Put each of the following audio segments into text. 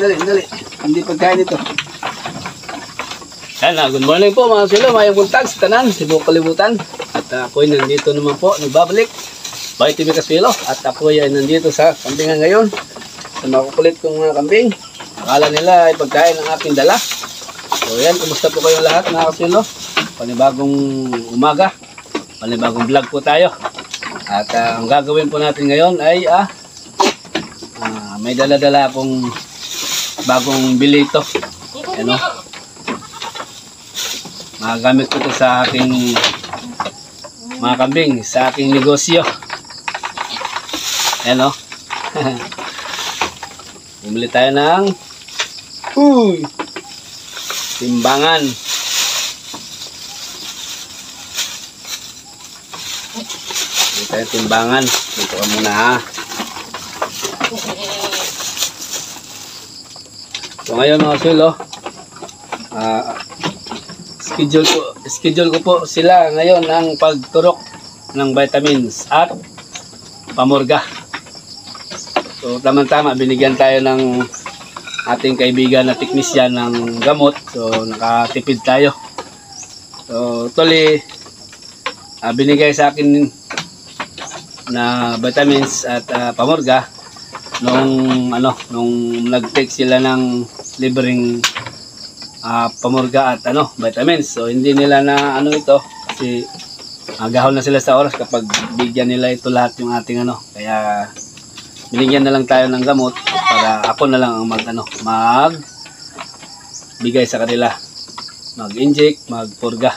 Dali. Hindi pagkain ito. Yan, good morning po mga silo, mayang buntag sa tanan, Cebu Kalibutan. At ako'y nandito naman po, nagbabalik. Bay TV Kasilo. At ako'y nandito sa kambingan ngayon. Sa makukulit kong mga kambing. Akala nila ay pagkain ang aking dala. So yan, kumusta po kayong lahat mga kasilo? Panibagong umaga. Panibagong vlog po tayo. At ang gagawin po natin ngayon ay may dala-dala akong bagong bili ito. Ano? Magagamit ko ito sa aking mga kambing, sa aking negosyo. Ano? Bumili tayo ng timbangan. Bumili tayo timbangan. Dito ka muna ha. So ngayon mga silo, schedule ko po sila ngayon ng pagturok ng vitamins at pamurga. So tamang-tama, binigyan tayo ng ating kaibigan na teknisyan ng gamot. So nakatipid tayo. So tuloy binigay sa akin na vitamins at pamurga nung nag-take sila ng libreng pamurga at vitamins. So hindi nila na ito kasi gahol na sila sa oras kapag bigyan nila ito lahat yung ating kaya binigyan na lang tayo ng gamot para ako na lang ang mag bigay sa kanila, mag-inject, magpurga.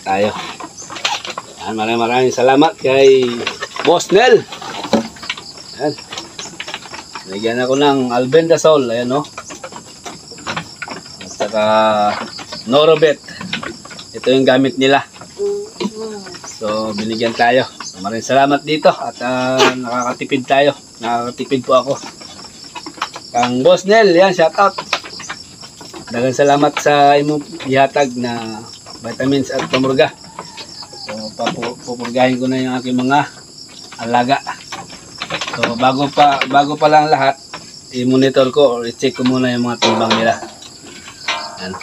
Tayo. Maraming salamat kay Boss Nel. Ayan. Nagyan ako ng albendazole. Ayan At saka Norobet. Ito yung gamit nila. So binigyan tayo. Maraming salamat dito. At nakakatipid tayo. Nakakatipid po ako. Kang Boss Nel. Yan, shout out. Daghang salamat sa imong ihatag na vitamins at pamurga. So pupurgahin ko na yung aking mga alaga. So bago pa lang lahat, i-monitor ko or i-check ko muna yung mga timbang nila. Yan.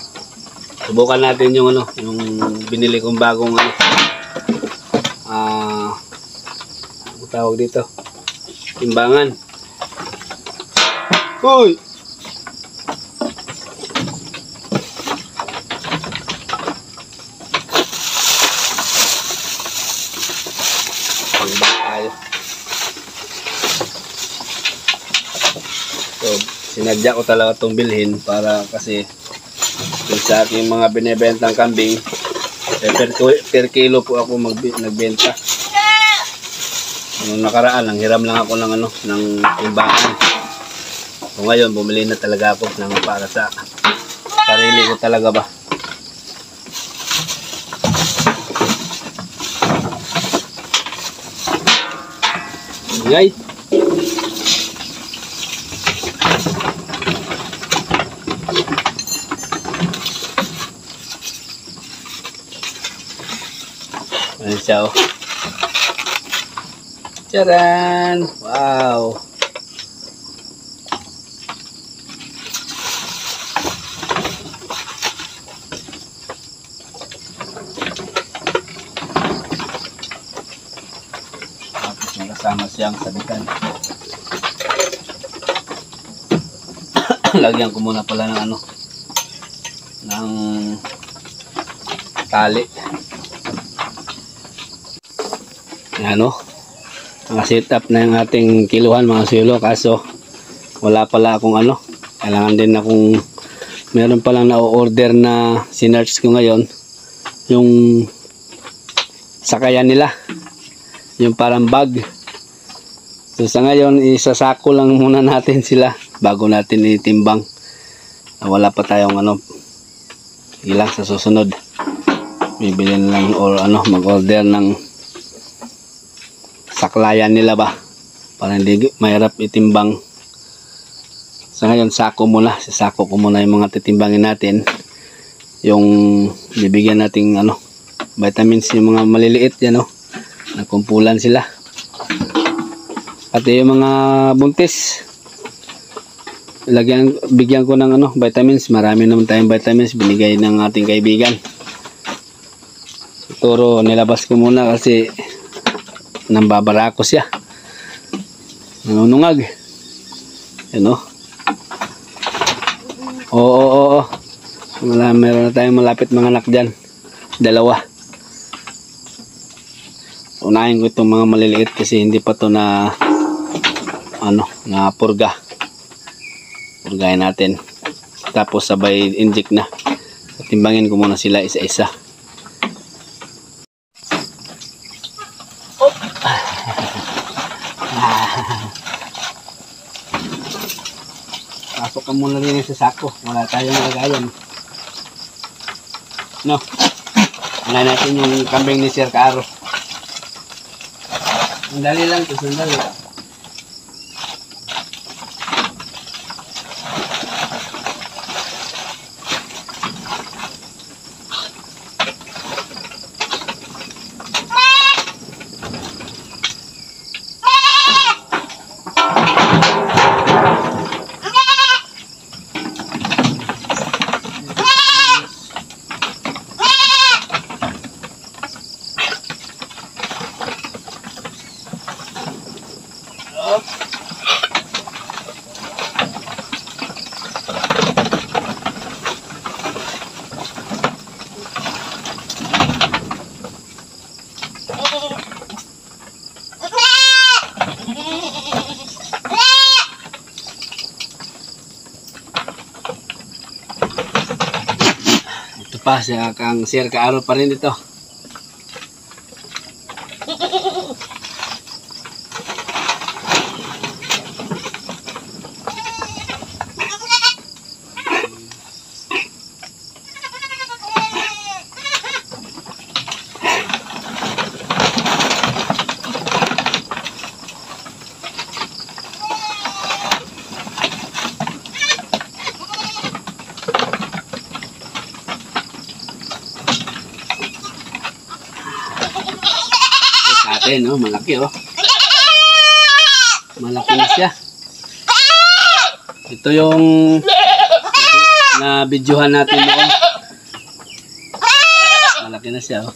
Subukan natin yung yung binili kong bagong ano tawag dito, timbangan. Uy! So, sinadya ko talaga itong bilhin para kasi sa aking mga binibentang kambing, per kilo po ako nagbenta. Nung nakaraan, nanghiram lang ako ng timbangan. So, ngayon, bumili na talaga ako ng para sa sarili ko talaga ba. Ngay. Ayan siya Tcharan! Wow! Tapos may kasama siyang sabitan. Lagyan ko muna pala ng ng tali. Naka-set-up na yung ating kiluhan mga silo, kaso wala pala akong kailangan din akong meron palang na-order na sinerch ko ngayon yung sakayan nila, yung parang bag So sa ngayon, isasako lang muna natin sila bago natin itimbang. Wala pa tayong ilang sa susunod. Bibili na lang or mag-order ng saklayan nila ba para hindi mahirap itimbang. Sa ngayon, sasako ko muna yung mga titimbangin natin. Yung bibigyan nating vitamins, yung mga maliliit yan, nakumpulan sila. Pati yung mga buntis, bigyan ko ng vitamins. Marami naman tayong vitamins binigay ng ating kaibigan. Turo, nilabas ko muna kasi nambabara ko siya. Nanunungag. Oo. Meron na tayong malapit mga anak dyan. 2. Unahin ko itong mga maliliit kasi hindi pa to na purga. Purgahin natin. Tapos sabay inject na. Timbangin ko muna sila isa-isa. Pasok ka muna rin sa sako. Wala tayong lagayan. Unahin natin yung kambing ni Sir Caro. Sandali lang ito, sandali. Pa siya kang Sir Caro pa rin ito. Malaki malaki na siya. Ito yung na videohan natin noon. Malaki na siya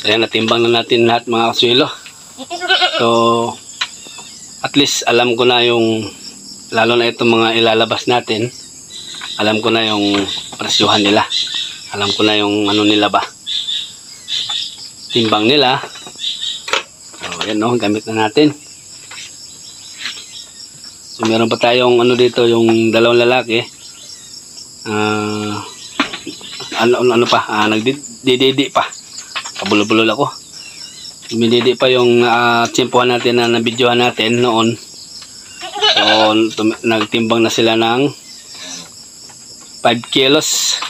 So ayan, natimbang na natin lahat mga kaswelo. So at least alam ko na yung, lalo na itong mga ilalabas natin, alam ko na yung presyuhan nila. Alam ko na yung ano nila ba, timbang nila. So ayan o, gamit na natin. So meron pa tayong ano dito, yung dalawang lalaki. Ano pa, nagdididi pa. Kabulol-bulol ako. Dumididi pa yung tsimpuhan natin na nabidyohan natin noon. So nagtimbang na sila ng 5 kilos.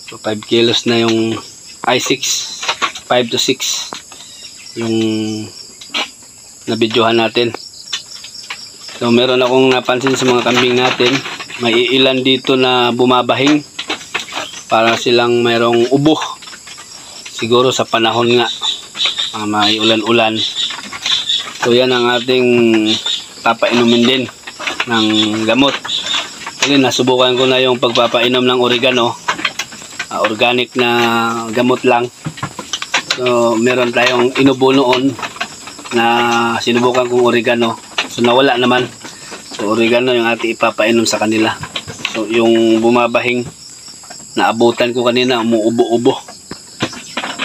So 5 kilos na yung 5 to 6 yung nabidyohan natin. So meron akong napansin sa mga kambing natin, may ilan dito na bumabahing para silang mayroong ubo. Siguro sa panahon nga, may ulan-ulan. So yan ang ating papainumin din ng gamot. Kasi nasubukan ko na yung pagpapainom ng oregano, organic na gamot lang. So meron tayong inubo noon na sinubukan kong oregano. So nawala naman. So oregano yung ating ipapainom sa kanila. So yung bumabahing, naabutan ko kanina, umuubo-ubo.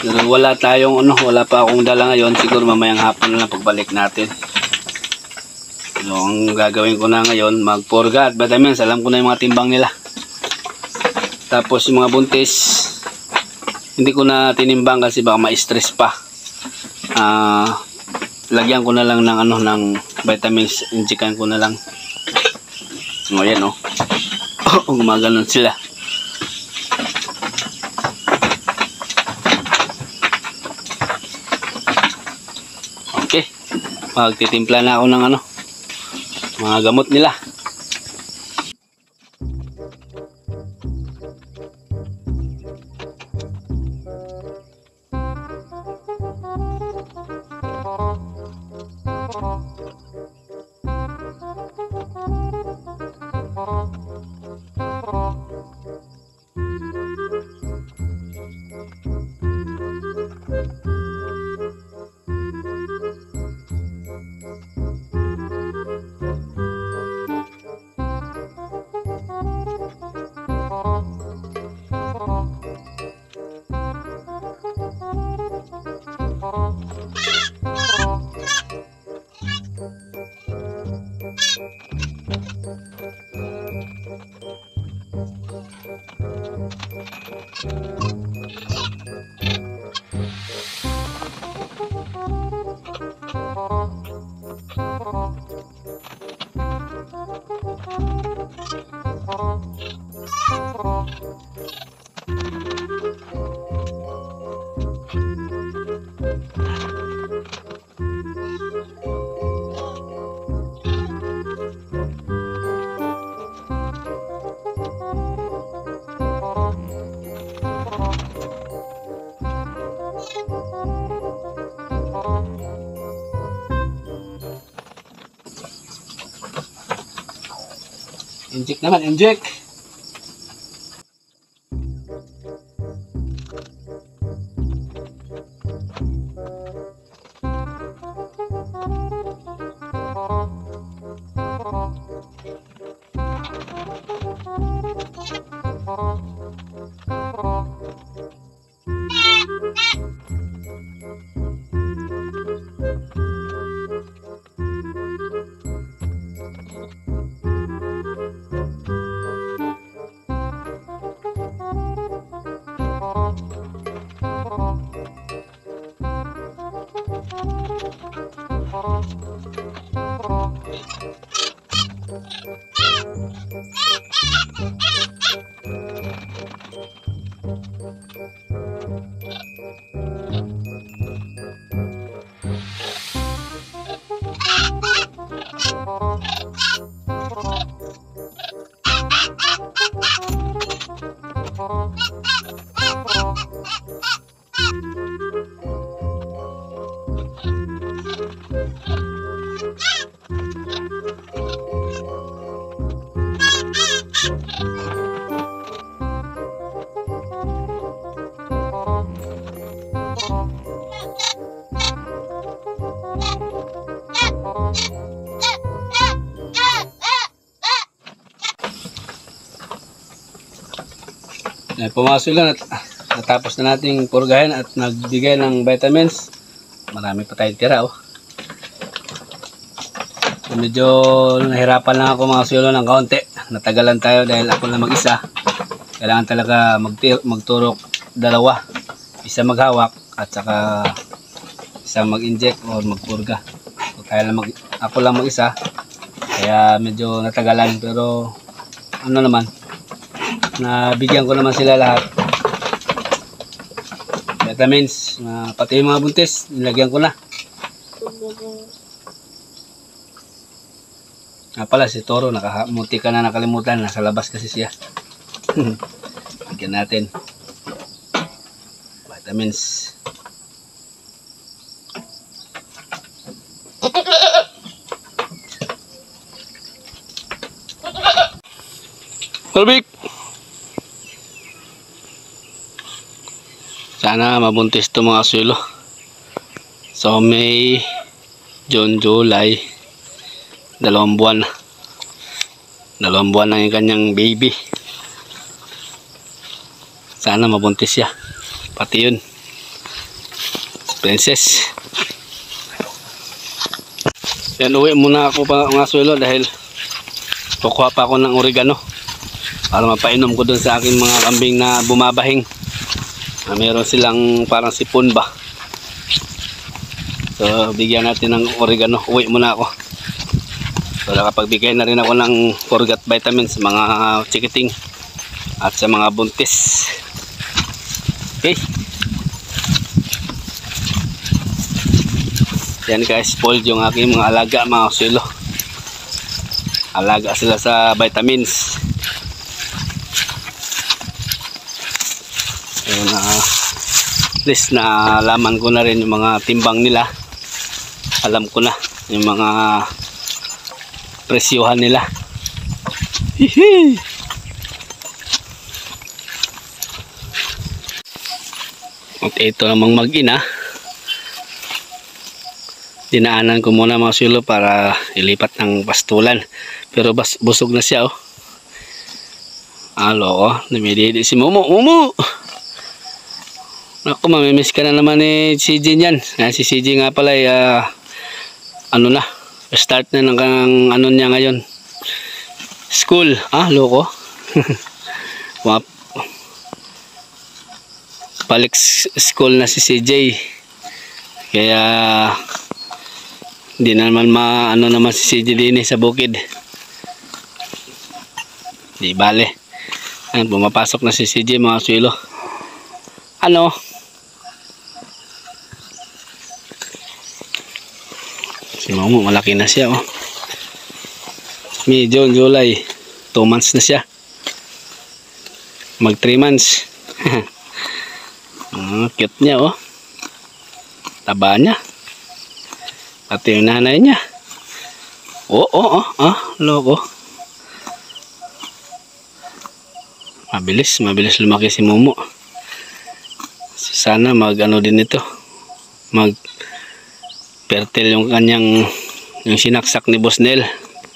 Pero wala tayong wala pa akong dala ngayon. Siguro mamayang hapon na lang pagbalik natin. So ang gagawin ko na ngayon, magporga at vitamins. Alam ko na yung mga timbang nila. Tapos yung mga buntis, hindi ko na tinimbang kasi baka ma-stress pa. Lagyan ko na lang ng ng vitamins, injikan ko na lang. So ayan gumaganon sila. Okay, magtitimpla na ako ng mga gamot nila. Inject naman, inject. Pumasok lang at natapos na nating purgahin at nagbigay ng vitamins. Marami pa tayong tira, oh. Medyo nahirapan lang ako mga sulo ng kaunti. Natagalan tayo dahil ako lang mag-isa. Kailangan talaga magturok dalawa. Isa maghawak at saka isa mag-inject o magpurga. So, ako lang mag-isa. Kaya medyo natagalan, pero ano naman, nabigyan ko naman sila lahat. Vitamins, pati yung mga buntis, nilagyan ko na. Pala si Toro, munti ka na nakalimutan, nasa labas kasi siya. Bigyan natin vitamins. Tulbik! Sana mabuntis ito mga sulo. So May, June, July, 2 buwan. 2 buwan na yung kanyang baby. Sana mabuntis siya. Pati yun. Princess. Yan, uwi muna ako pa mga sulo dahil kukuha pa ako ng oregano para mapainom ko dun sa aking mga kambing na bumabahing. Meron silang parang sipon ba. So bigyan natin ng oregano. Uwi muna ako. So nakapagbigay na rin ako ng forgot vitamins sa mga chikiting at sa mga buntis. Okay. Yan guys, spoiled yung aking mga alaga mga sulo. Alaga sila sa vitamins. Ayun, at least na alaman ko na rin yung mga timbang nila. Alam ko na yung mga presyuhan nila. Hihi! At ito namang mag-ina. Dinaanan ko muna mga sulo para ilipat ng pastulan. Pero busog na siya, oh. Alo, oh. Namididi si Momo. Momo! Naku, mamimiss ka na naman ni CJ niyan. Si CJ nga pala ay ano na, start na ng ano niya ngayon. School. Loko. Balik school na si CJ. Kaya hindi naman ano naman si CJ din sa bukid. Di bale. Ayan, bumapasok na si CJ mga sulo. Ano? Si Momo, malaki na siya, oh. May June, July, 2 months na siya. Mag 3 months. Cute niya, oh. Taba niya. Pati yung nanay niya. Loko. Mabilis lumaki si Momo. Sana mag-ano din ito. Fertile yung kanyang yung sinaksak ni Boss Nel.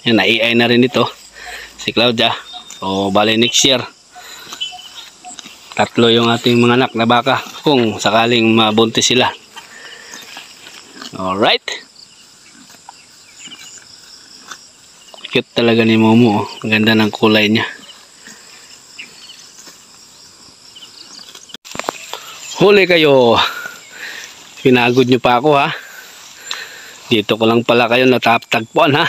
Yan, na-AI na rin ito si Claudia. So bale next year 3 yung ating mga anak na baka kung sakaling mabuntis sila. Alright, cute talaga ni Momo, oh. Ang ganda ng kulay niya. Huli kayo, pinagod nyo pa ako, ha. Dito ko lang pala kayo natagpuan, ha.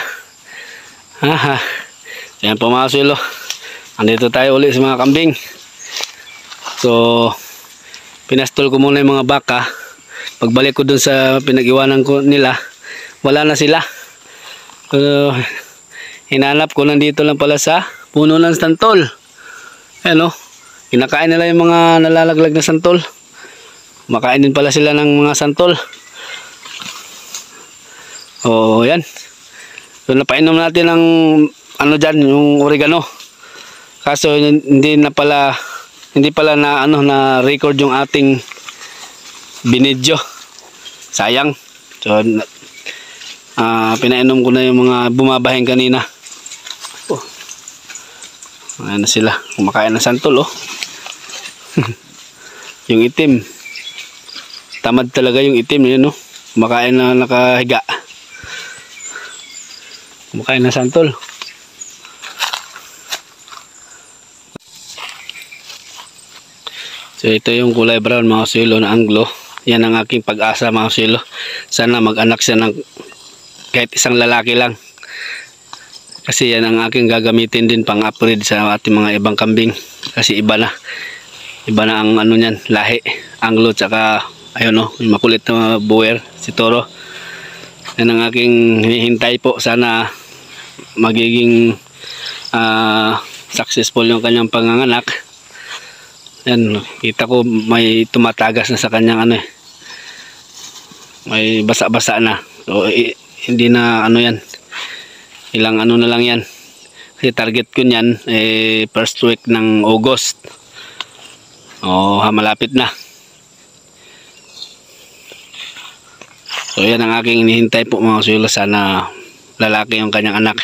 Yan po mga sulo. Andito tayo ulit sa mga kambing. So pinastol ko muna yung mga baka. Pagbalik ko dun sa pinag-iwanan ko nila, wala na sila. Hinanap ko, nandito lang pala sa puno ng santol. Ayan, oh. Kinakain nila yung mga nalalaglag na santol. Makain din pala sila ng mga santol. Yan. So napainom natin ng ano dyan, yung oregano. Kaso hindi pala na record yung ating binidyo. Sayang. So pinainom ko na yung mga bumabahing kanina. Ayan na sila. Kumakain ng santol, oh. Yung itim. Tamad talaga yung itim, yun, no? Kumakain na nakahiga. Kumakain na santol. So ito yung kulay brown mga kasuelo na Anglo. Yan ang aking pag-asa mga kasuelo. Sana mag-anak siya ng kahit isang lalaki lang. Kasi yan ang aking gagamitin din pang upgrade sa ating mga ibang kambing. Kasi iba na. Iba na ang ano niyan, lahi. Anglo tsaka ayun, no, yung makulit na boer, si Toro. Yan ang aking hinihintay po. Sana magiging successful yung kanyang panganganak. Yan, kita ko may tumatagas na sa kanyang ano eh. May basa-basa na. So hindi na ano yan. Ilang ano na lang yan. Kasi target ko niyan first week ng August. Malapit na. So yan ang aking inihintay po mga kasuelo. Sana lalaki yung kanyang anak.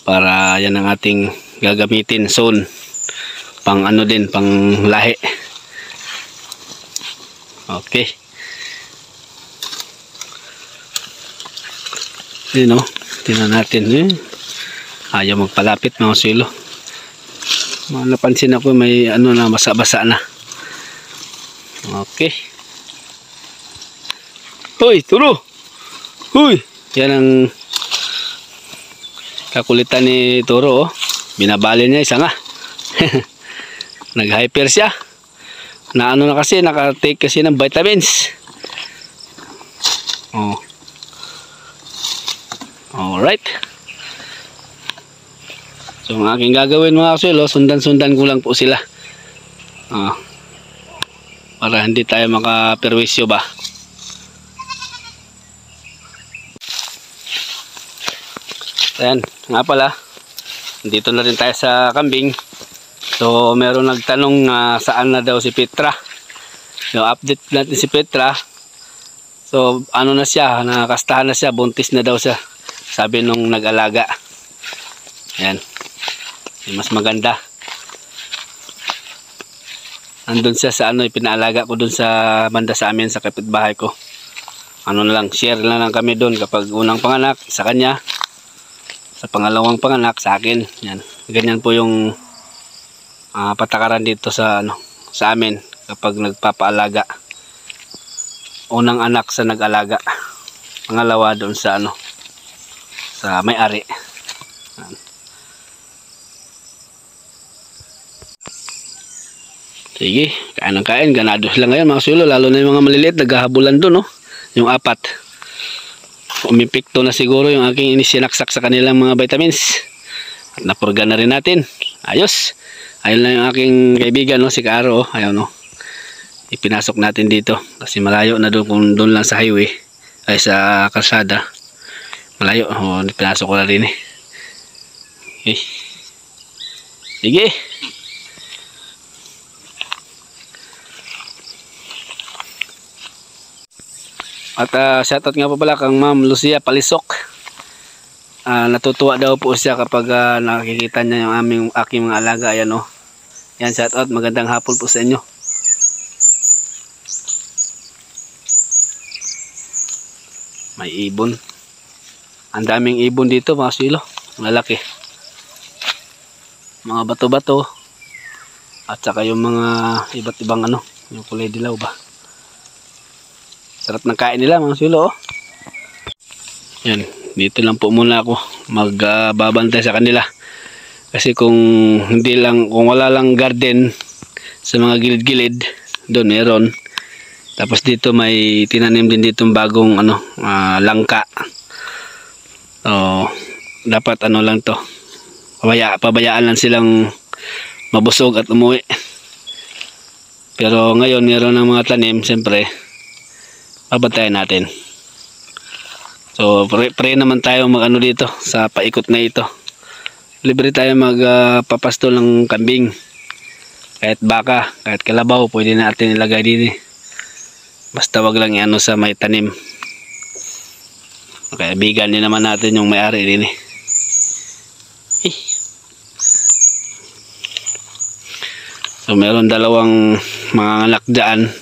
Para yan ang ating gagamitin soon. Pang ano din, pang lahi. Okay. Yun, no? Tingnan natin. Ayaw magpalapit mga kasuelo. Napansin ako may ano na, basa-basa na. Okay. Hoy, Turo! Hoy! Yan ang kakulitan ni Turo, oh. Binabali niya isa nga. Nag-hyper siya. Na ano na kasi, naka-take kasi ng vitamins. Alright. So ang aking gagawin mga kasuelo, sundan-sundan ko lang po sila. Para hindi tayo makaperwisyo ba. Ayan, nga pala. Dito na rin tayo sa kambing. So meron nagtanong saan na daw si Petra. Yung update natin si Petra. So ano na siya, nakastahan na siya, buntis na daw siya. Sabi nung nag-alaga. Ayan. Mas maganda. Andun siya sa ano, pinaalaga ko dun sa banda sa amin, sa kapitbahay ko. Ano na lang, share na lang kami dun kapag unang panganak sa kanya. Sa pangalawang panganak sa akin. Yan. Ganyan po yung patakaran dito sa ano, sa amin kapag nagpapaalaga. Unang anak sa nag-alaga. Pangalawa doon sa ano, sa may-ari. Sige, kain ng kain. Ganado sila ngayon mga kasuelo. Lalo na yung mga maliliit, naghahabulan doon, no? Yung apat. Umipikto na siguro yung aking inisinaksak sa kanilang mga vitamins. At napurga na rin natin. Ayos. Ayun lang yung aking kaibigan, no? Si Karo, ayun, no? Ipinasok natin dito. Kasi malayo na doon, kung doon lang sa highway. Ay sa kalsada. Malayo. Ipinasok ko na rin eh. Okay. Sige. At shoutout nga po pala kang Ma'am Lucia Palisok. Natutuwa daw po siya kapag nakikita niya yung aking mga alaga. Ayan, oh. Yan, shoutout. Magandang hapon po sa inyo. May ibon. Ang daming ibon dito mga kasuelo. Malaki. Mga bato-bato. At saka yung mga iba't ibang ano, yung kulay dilaw ba. Sarap ng kain nila mga kasuelo, oh. Yan, dito lang po muna ako magbabantay sa kanila. Kasi kung wala lang garden sa mga gilid-gilid, doon meron. Tapos dito may tinanim din ditong bagong ano, langka. So, dapat ano lang to. Pabayaan lang silang mabusog at umuwi. Pero ngayon meron ng mga tanim, siyempre babantayan natin. So pray naman tayo mag-ano dito sa paikot na ito. Libre tayo magpapasto ng kambing. Kahit baka, kahit kalabaw, pwede natin ilagay din eh. Basta wag lang ano sa may tanim. Okay, bigan din naman natin yung may-ari din eh. So meron dalawang mga anak dyan.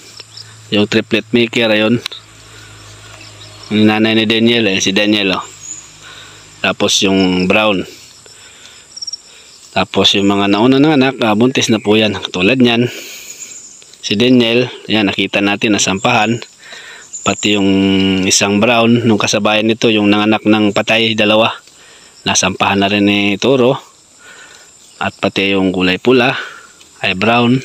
Yung triplet maker, ayun. Yung nanay ni Daniel, si Daniel, oh. Tapos yung brown. Tapos yung mga nauna ng anak, buntis na po yan. Tulad niyan, si Daniel, yan, nakita natin nasampahan. Pati yung isang brown, nung kasabayan nito, yung nanganak ng patay, dalawa. Nasampahan na rin ni Toro. At pati yung kulay pula, ay brown.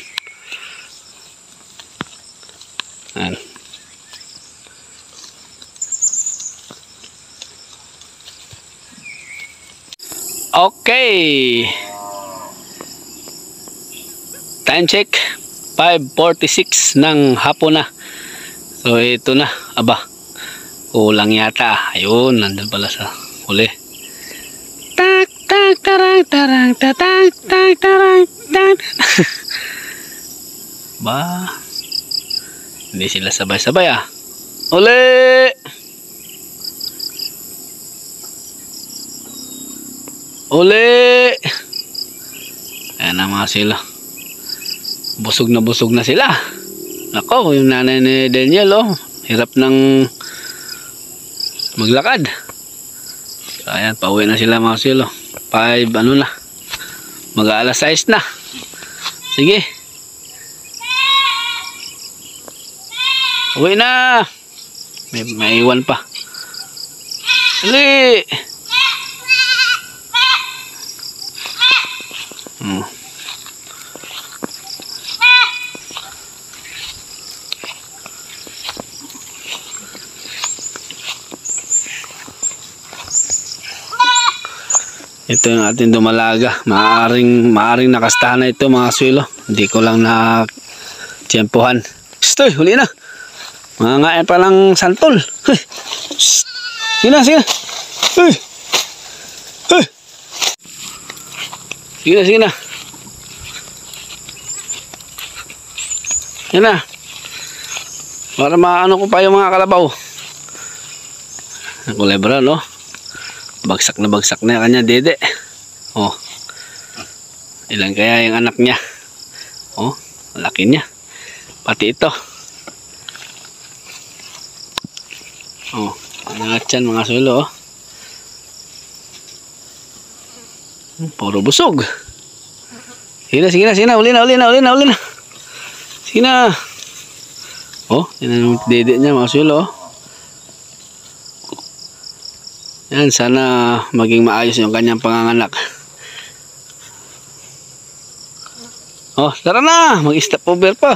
Yan. Okay. Time check. 5:46 ng hapon na. So ito na. Aba. Kulang yata. Ayun. Nandun pala sa huli. Tak tak tarang tarang tak tak tarang tak. Ba. Hindi sila sabay-sabay ah. Uli! Uli! Ayan na mga sila. Busog na sila. Ako, yung nanay ni Daniel, oh. Hirap ng maglakad. So, ayan, pauwi na sila mga sila. 5, ano na. Mag-aalas 6 na. Sige. Uwi na. May iwan pa. Uli! Ito yung ating dumalaga. Maaring nakastahan na ito mga swilo. Hindi ko lang na tiyempohan. Stoy, huli na. Mangangain pa lang santol. Hey. Sige na. Hey. Hey. Sige na. Yan na. Para maano ko pa yung mga kalabaw. Ang kulay brown, no? Bagsak na kanya dede. Oh. Ilan kaya yung anak niya? Oh, laki niya. Pati ito. Oh, angat yan mga sulo, oh. Puro busog. Sige na. Uli na. Sige na. Oh, yan ang dede niya mga sulo, oh. Yan, sana maging maayos yung kanyang panganganak. Oh, tara na! Mag-stop over pa.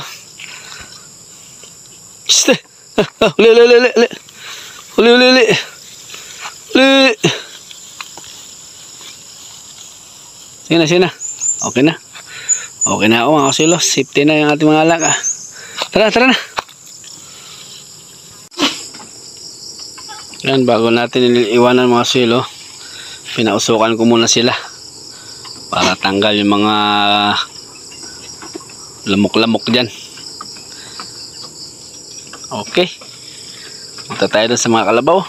Uli. Sige na. Okay na. Okay na ako mga kasilos. Safety na yung ating mga alak. Tara na. Yan, bago natin iwanan mga silo, pinausukan ko muna sila para tanggal yung mga lamok-lamok dyan. Okay, punta tayo dun sa mga kalabaw.